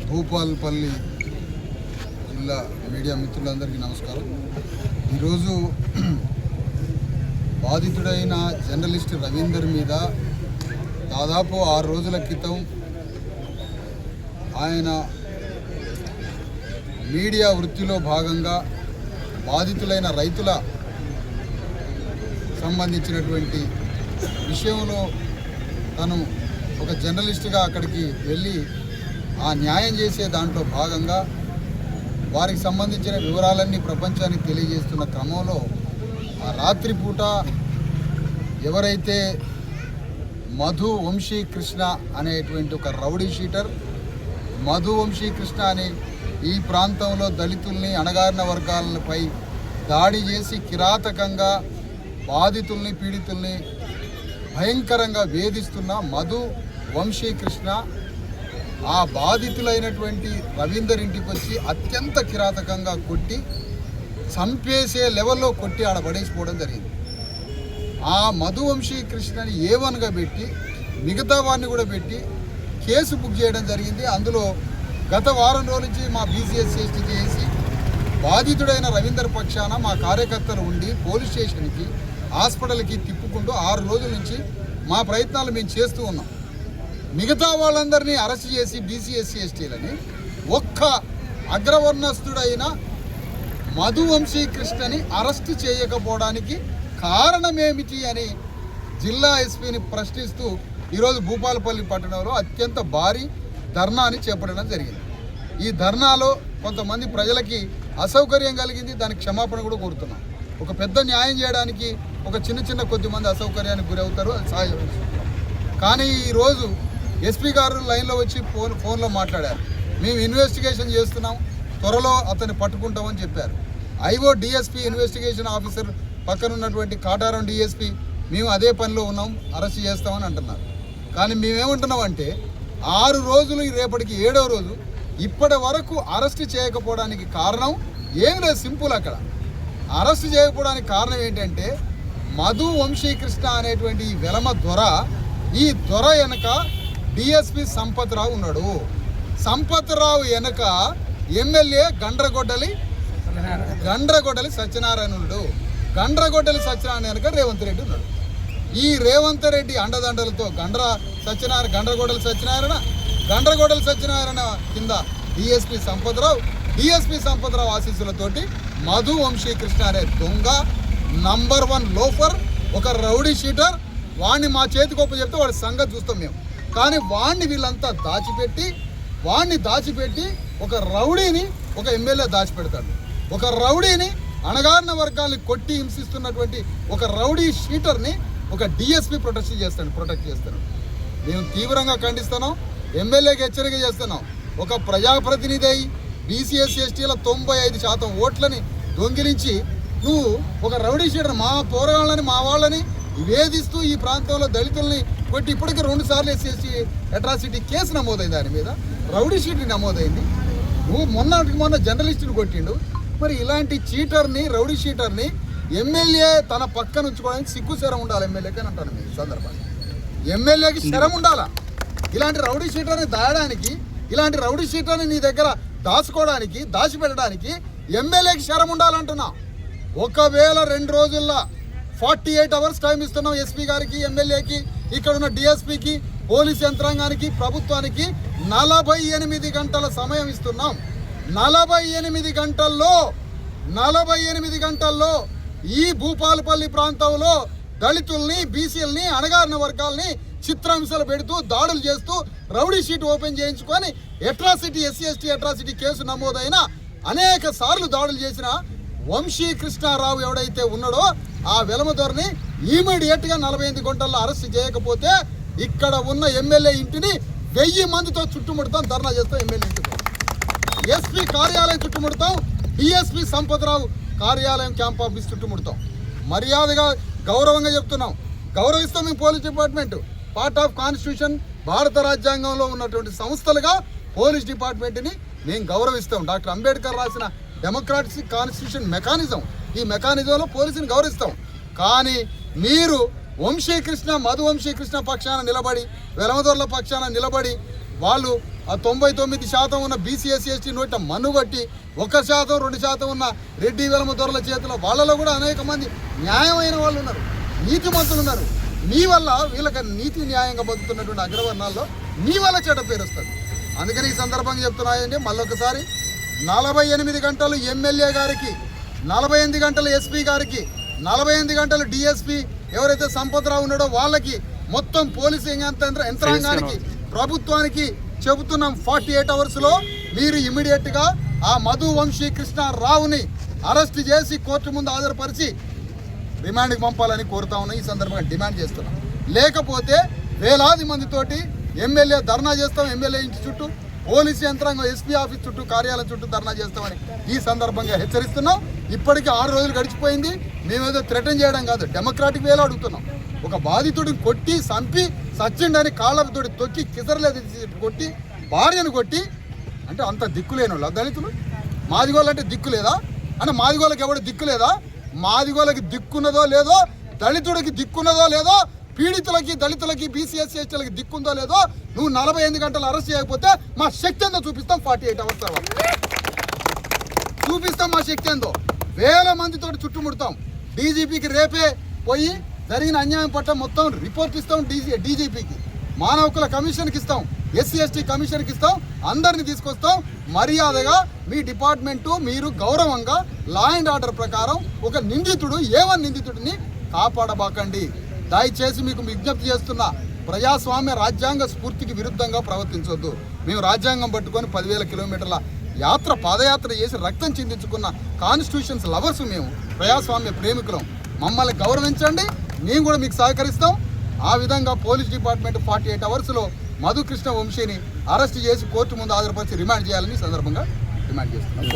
భూపాలపల్లి జిల్లా మీడియా మిత్రులందరికీ నమస్కారం. ఈరోజు బాధితుడైన జర్నలిస్ట్ రవీందర్ మీద దాదాపు 6 రోజుల క్రితం ఆయన మీడియా వృత్తిలో భాగంగా బాధితులైన రైతుల సంబంధించినటువంటి విషయంలో తను ఒక జర్నలిస్ట్గా అక్కడికి వెళ్ళి ఆ న్యాయం చేసే దాంట్లో భాగంగా వారికి సంబంధించిన వివరాలన్నీ ప్రపంచానికి తెలియజేస్తున్న క్రమంలో ఆ రాత్రిపూట ఎవరైతే మధు వంశీ కృష్ణ అనేటువంటి ఒక రౌడీ షీటర్, మధు వంశీ కృష్ణ అనే ఈ ప్రాంతంలో దళితుల్ని అణగారిన వర్గాలపై దాడి చేసి కిరాతకంగా బాధితుల్ని పీడితుల్ని భయంకరంగా వేధిస్తున్న మధు వంశీ కృష్ణ ఆ బాధితులైనటువంటి రవీందర్ ఇంటికి వచ్చి అత్యంత కిరాతకంగా కొట్టి చంపేసే లెవెల్లో కొట్టి ఆడ పడేసిపోవడం జరిగింది. ఆ మధు వంశీ కృష్ణని A1గా పెట్టి మిగతా వారిని కూడా పెట్టి కేసు బుక్ చేయడం జరిగింది. అందులో గత వారం రోజుల నుంచి మా BCS చేసి బాధితుడైన రవీందర్ పక్షాన మా కార్యకర్తలు ఉండి పోలీస్ స్టేషన్కి హాస్పిటల్కి తిప్పుకుంటూ 6 రోజుల నుంచి మా ప్రయత్నాలు మేము చేస్తూ ఉన్నాం. మిగతా వాళ్ళందరినీ అరెస్ట్ చేసి BCS-STలని ఒక్క అగ్రవర్ణస్తుడైన మధు వంశీ కృష్ణని అరెస్ట్ చేయకపోవడానికి కారణమేమిటి అని జిల్లా ఎస్పీని ప్రశ్నిస్తూ ఈరోజు భూపాలపల్లి పట్టణంలో అత్యంత భారీ ధర్నాని చేపట్టడం జరిగింది. ఈ ధర్నాలో కొంతమంది ప్రజలకి అసౌకర్యం కలిగింది, దానికి క్షమాపణ కూడా కోరుతున్నాం. ఒక పెద్ద న్యాయం చేయడానికి ఒక చిన్న కొద్దిమంది అసౌకర్యానికి గురవుతారు, అది సహజం. కానీ ఈరోజు ఎస్పీ గారు లైన్లో వచ్చి ఫోన్లో మాట్లాడారు. మేము ఇన్వెస్టిగేషన్ చేస్తున్నాం, త్వరలో అతన్ని పట్టుకుంటామని చెప్పారు. IO DSP ఇన్వెస్టిగేషన్ ఆఫీసర్ పక్కన ఉన్నటువంటి కాటారం DSP మేము అదే పనిలో ఉన్నాం, అరెస్ట్ చేస్తామని అంటున్నారు. కానీ మేమేమంటున్నామంటే 6 రోజులు రేపటికి 7వ రోజు ఇప్పటి వరకు అరెస్ట్ చేయకపోవడానికి కారణం ఏం లేదు, సింపుల్. అక్కడ అరెస్ట్ చేయకపోవడానికి కారణం ఏంటంటే మధు వంశీ కృష్ణ అనేటువంటి ఈ వెలమ దొర, ఈ దొర వెనక DSP సంపత్రావు ఉన్నాడు. సంపత్రావు వెనక ఎమ్మెల్యే గండ్రగొడ్డలి సత్యనారాయణుడు. గండ్రగొడ్డలి సత్యనారాయణ వెనక రేవంత్ రెడ్డి ఉన్నాడు. ఈ రేవంత్ రెడ్డి అండదండలతో గండ్రగొడ్డలి సత్యనారాయణ కింద DSP సంపత్రావు ఆశీస్సులతోటి మధు వంశీ కృష్ణ అనే దొంగ, నంబర్ 1 లోఫర్, ఒక రౌడీ షీటర్, వాడిని మా చేతికి ఒప్పు చెప్తే వాడి సంగతి చూస్తాం మేము. కానీ వాడిని వీళ్ళంతా దాచిపెట్టి ఒక రౌడీని ఒక ఎమ్మెల్యే దాచిపెడతాడు. ఒక రౌడీని అణగారిన వర్గాల్ని కొట్టి హింసిస్తున్నటువంటి ఒక రౌడీ షీటర్ని ఒక DSP ప్రొటెక్ట్ చేస్తాడు. మేము తీవ్రంగా ఖండిస్తున్నాం, ఎమ్మెల్యేకి హెచ్చరిక చేస్తున్నాం. ఒక ప్రజాప్రతినిధి అయి BCS-STల 95% ఓట్లని దొంగిలించి నువ్వు ఒక రౌడీ షీటర్ మా పోరాళ్ళని మా వాళ్ళని వేధిస్తూ ఈ ప్రాంతంలో దళితుల్ని కొట్టి ఇప్పటికీ 2 సార్లు SC అట్రాసిటీ కేసు నమోదైంది, దాని మీద రౌడీ షీటర్ నమోదైంది. నువ్వు మొన్న జర్నలిస్టుని కొట్టిండు. మరి ఇలాంటి చీటర్ని, రౌడీ షీటర్ని ఎమ్మెల్యే తన పక్కన ఉంచుకోవడానికి సిగ్గు శరం ఉండాలి ఎమ్మెల్యేకి అని అంటాను. ఈ సందర్భంగా ఎమ్మెల్యేకి శరం ఉండాలా? ఇలాంటి రౌడీ షీటర్ని దాయడానికి, ఇలాంటి రౌడీ షీటర్ని నీ దగ్గర దాచుకోవడానికి, దాచిపెట్టడానికి ఎమ్మెల్యేకి శరం ఉండాలంటున్నా. ఒకవేళ 2 రోజుల్లో 48 అవర్స్ టైం ఇస్తున్నాం SP గారికి, ఎమ్మెల్యేకి, ఇక్కడ ఉన్న DSPకి, పోలీస్ యంత్రాంగానికి, ప్రభుత్వానికి 48 గంటల సమయం ఇస్తున్నాం. 48 గంటల్లో ఈ భూపాలపల్లి ప్రాంతంలో దళితుల్ని, BCLని, అణగారిన వర్గాల్ని చిత్రహింసలు పెడుతూ, దాడులు చేస్తూ, రౌడీ షీట్ ఓపెన్ చేయించుకొని SC/ST అట్రాసిటీ కేసు నమోదైన అనేక సార్లు దాడులు చేసిన వంశీ కృష్ణారావు ఎవడైతే ఉన్నాడో ఆ వెలమదొరని ఇమీడియట్గా 48 గంటల్లో అరెస్ట్ చేయకపోతే ఇక్కడ ఉన్న ఎమ్మెల్యే ఇంటిని 1000 మందితో చుట్టుముడతాం, ధర్నా చేస్తాం. ఎమ్మెల్యే ఇంటికి SP కార్యాలయం చుట్టుముడతాం, DSP సంపత్రావు కార్యాలయం క్యాంప్ ఆఫీస్ చుట్టుముడతాం. మర్యాదగా గౌరవంగా చెప్తున్నాం, గౌరవిస్తాం. మేము police department part of constitution, భారత రాజ్యాంగంలో ఉన్నటువంటి సంస్థలుగా పోలీస్ డిపార్ట్మెంట్ని మేము గౌరవిస్తాం. డాక్టర్ అంబేద్కర్ రాసిన డెమోక్రాటిక్ కాన్స్టిట్యూషన్ మెకానిజం, ఈ మెకానిజంలో పోలీసుని గౌరవిస్తాం. కానీ మీరు వంశీకృష్ణ, మధు వంశీకృష్ణ పక్షాన నిలబడి, వెలమదొరల పక్షాన నిలబడి వాళ్ళు ఆ 99% ఉన్న బీసీ ఎస్సీ ఎస్టీ నోట మనుగొట్టి 1% 2% ఉన్న రెడ్డి వెలమ దొరల చేతిలో వాళ్ళలో కూడా అనేక మంది న్యాయమైన వాళ్ళు ఉన్నారు, నీతిమంతులు ఉన్నారు. మీ వల్ల వీళ్ళకి నీతి న్యాయంగా బతుకుతున్నటువంటి అగ్రవర్ణాల్లో మీ వల్ల చెడ్డ పేరు వస్తుంది. అందుకని ఈ సందర్భంగా చెప్తున్నాయండి మళ్ళొకసారి 48 గంటలు ఎమ్మెల్యే గారికి, 48 గంటలు ఎస్పీ గారికి, 48 గంటలు డిఎస్పీ ఎవరైతే సంపత్రావు ఉన్నాడో వాళ్ళకి, మొత్తం పోలీసింగ్ యంత్రాంగానికి, ప్రభుత్వానికి చెబుతున్నాం 48 అవర్స్లో మీరు ఇమీడియట్గా ఆ మధు వంశీ కృష్ణారావుని అరెస్ట్ చేసి కోర్టు ముందు హాజరుపరిచి రిమాండ్కి పంపాలని కోరుతా ఉన్నా. ఈ సందర్భంగా డిమాండ్ చేస్తున్నాం. లేకపోతే వేలాది మందితోటి ఎమ్మెల్యే ధర్నా చేస్తాం, ఎమ్మెల్యే ఇంటి చుట్టూ, పోలీసు యంత్రాంగం ఎస్పీ ఆఫీస్ చుట్టూ, కార్యాలయం చుట్టూ ధర్నా చేస్తామని ఈ సందర్భంగా హెచ్చరిస్తున్నాం. ఇప్పటికీ 6 రోజులు గడిచిపోయింది. మేమేదో థ్రెటన్ చేయడం కాదు, డెమోక్రాటిక్ వేలో అడుగుతున్నాం. ఒక బాధితుడిని కొట్టి చంపి సచ్చిండని కాళ్ళతోటి తొక్కి కిసరలేదు కొట్టి భార్యను కొట్టి అంటే అంత దిక్కులేని వాళ్ళు దళితులు. మాదిగోళ్ళు అంటే దిక్కు లేదా? అంటే మాదిగోళ్ళకి ఎవడు దిక్కు లేదా? మాదిగోళ్ళకి దిక్కున్నదో లేదో, దళితుడికి దిక్కున్నదో లేదో, పీడితులకి దళితులకి బీసీ ఎస్సీ ఎస్టీలకి దిక్కుందో లేదో, నువ్వు 48 గంటలు అరెస్ట్ చేయకపోతే మా శక్తి ఏందో చూపిస్తాం. 48 అవర్స్ తర్వాత చూపిస్తాం మా శక్తి ఏందో. వేల మందితో చుట్టుముడతాం. డీజీపీకి రేపే పోయి జరిగిన అన్యాయం పట్ల మొత్తం రిపోర్ట్ ఇస్తాం. డీజీపీకి, మానవ హక్కుల కమిషన్కి ఇస్తాం, ఎస్సీ ఎస్టీ కమిషన్కి ఇస్తాం. అందరినీ తీసుకొస్తాం. మర్యాదగా మీ డిపార్ట్మెంటు మీరు గౌరవంగా లా అండ్ ఆర్డర్ ప్రకారం ఒక నిందితుడు నిందితుడిని కాపాడబాకండి. దయచేసి మీకు విజ్ఞప్తి చేస్తున్నా, ప్రజాస్వామ్య రాజ్యాంగ స్ఫూర్తికి విరుద్ధంగా ప్రవర్తించొద్దు. మేము రాజ్యాంగం పట్టుకొని 10,000 కిలోమీటర్ల పాదయాత్ర చేసి రక్తం చిందించుకున్న కాన్స్టిట్యూషన్స్ లవర్స్ మేము, ప్రజాస్వామ్య ప్రేమికులం. మమ్మల్ని గౌరవించండి, మేము కూడా మీకు సహకరిస్తాం. ఆ విధంగా పోలీస్ డిపార్ట్మెంట్ 48 అవర్స్లో మధు కృష్ణ వంశీని అరెస్ట్ చేసి కోర్టు ముందు హాజరుపరిచి రిమాండ్ చేయాలని సందర్భంగా డిమాండ్ చేస్తున్నాం.